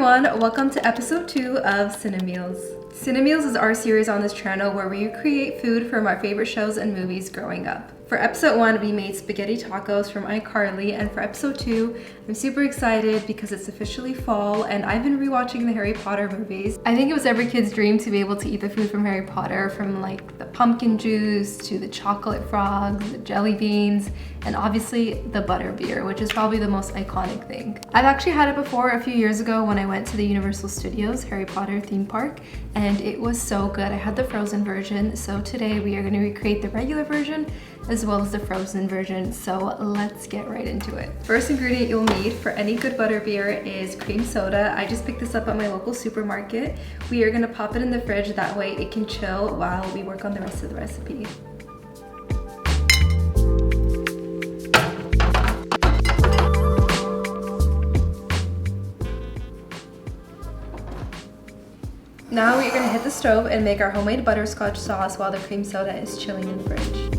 everyone, welcome to episode 2 of Cinemeals. Cinemeals is our series on this channel where we create food from our favorite shows and movies growing up. For episode 1, we made spaghetti tacos from iCarly, and for episode 2, I'm super excited because it's officially fall and I've been rewatching the Harry Potter movies. I think it was every kid's dream to be able to eat the food from Harry Potter, from like the pumpkin juice to the chocolate frogs, the jelly beans, and obviously the butterbeer, which is probably the most iconic thing. I've actually had it before a few years ago when I went to the Universal Studios Harry Potter theme park, and it was so good. I had the frozen version, so today we are going to recreate the regular version as well as the frozen version, so let's get right into it. First ingredient you'll need for any good butterbeer is cream soda. I just picked this up at my local supermarket. We are gonna pop it in the fridge, that way it can chill while we work on the rest of the recipe. Now we're gonna hit the stove and make our homemade butterscotch sauce while the cream soda is chilling in the fridge.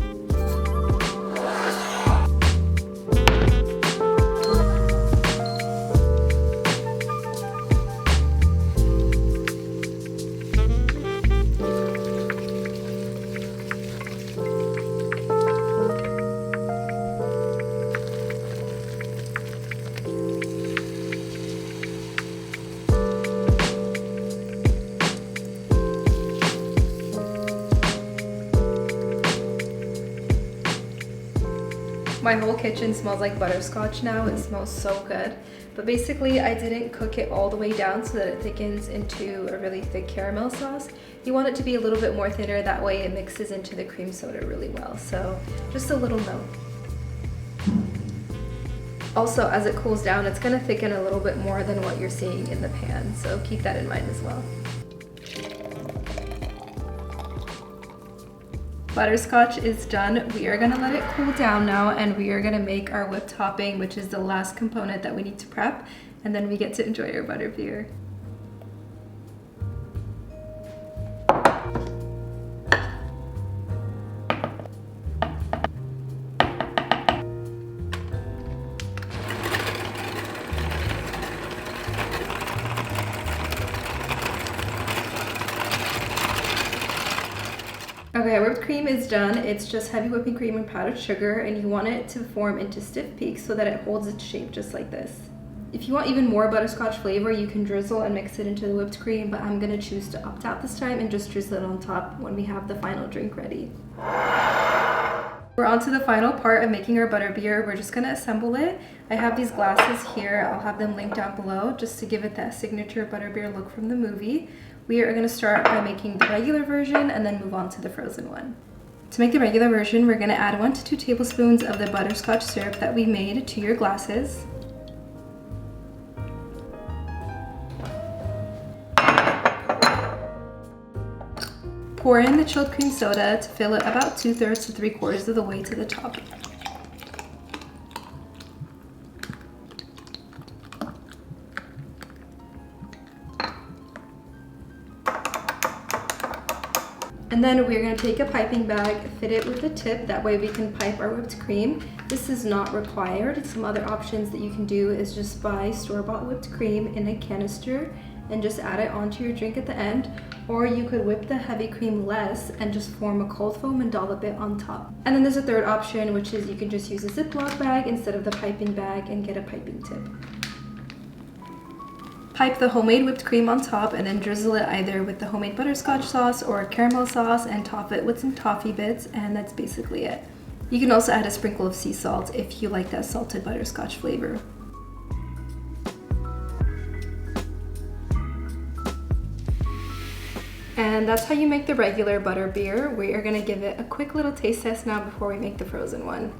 My whole kitchen smells like butterscotch now. It smells so good. But basically, I didn't cook it all the way down so that it thickens into a really thick caramel sauce. You want it to be a little bit more thinner, that way it mixes into the cream soda really well. So just a little note. Also, as it cools down, it's gonna thicken a little bit more than what you're seeing in the pan. So keep that in mind as well. Butterscotch is done. We are gonna let it cool down now, and we are gonna make our whipped topping, which is the last component that we need to prep, and then we get to enjoy our butterbeer. Okay, our whipped cream is done. It's just heavy whipping cream and powdered sugar, and you want it to form into stiff peaks so that it holds its shape just like this. If you want even more butterscotch flavor, you can drizzle and mix it into the whipped cream, but I'm gonna choose to opt out this time and just drizzle it on top when we have the final drink ready. We're on to the final part of making our butterbeer. We're just gonna assemble it. I have these glasses here. I'll have them linked down below just to give it that signature butterbeer look from the movie. We are gonna start by making the regular version and then move on to the frozen one. To make the regular version, we're gonna add 1 to 2 tablespoons of the butterscotch syrup that we made to your glasses. Pour in the chilled cream soda to fill it about 2/3 to 3/4 of the way to the top. And then we're going to take a piping bag, fit it with a tip, that way we can pipe our whipped cream. This is not required. Some other options that you can do is just buy store-bought whipped cream in a canister and just add it onto your drink at the end, or you could whip the heavy cream less and just form a cold foam and dollop it on top. And then there's a third option, which is you can just use a Ziploc bag instead of the piping bag and get a piping tip. Pipe the homemade whipped cream on top and then drizzle it either with the homemade butterscotch sauce or caramel sauce and top it with some toffee bits, and that's basically it. You can also add a sprinkle of sea salt if you like that salted butterscotch flavor. And that's how you make the regular butterbeer. We are gonna give it a quick little taste test now before we make the frozen one.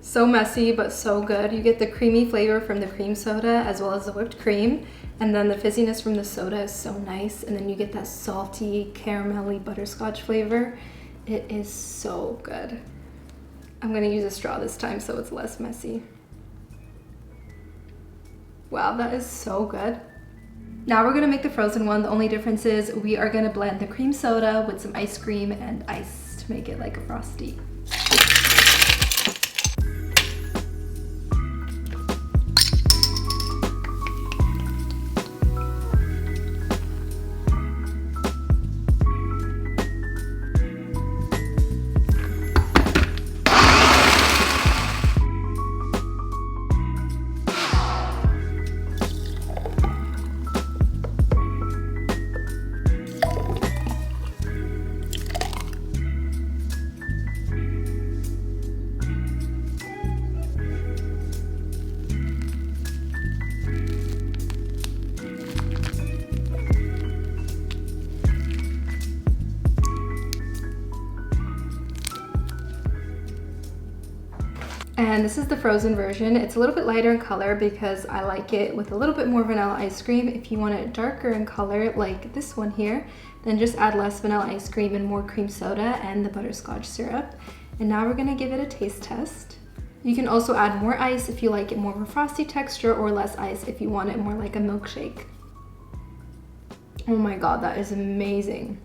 So messy, but so good. You get the creamy flavor from the cream soda as well as the whipped cream, and then the fizziness from the soda is so nice, and then you get that salty, caramelly butterscotch flavor. It is so good. I'm gonna use a straw this time so it's less messy. Wow, that is so good. Now we're gonna make the frozen one. The only difference is we are gonna blend the cream soda with some ice cream and ice to make it like a frosty. And this is the frozen version. It's a little bit lighter in color because I like it with a little bit more vanilla ice cream. If you want it darker in color, like this one here, then just add less vanilla ice cream and more cream soda and the butterscotch syrup. And now we're gonna give it a taste test. You can also add more ice if you like it more of a frosty texture, or less ice if you want it more like a milkshake. Oh my god, that is amazing.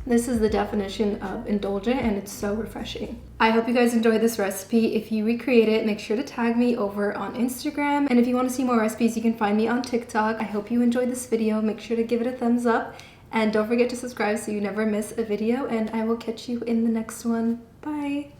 This is the definition of indulgent, and it's so refreshing. I hope you guys enjoyed this recipe. If you recreate it, make sure to tag me over on Instagram. And if you want to see more recipes, you can find me on TikTok. I hope you enjoyed this video. Make sure to give it a thumbs up. And don't forget to subscribe so you never miss a video. And I will catch you in the next one. Bye!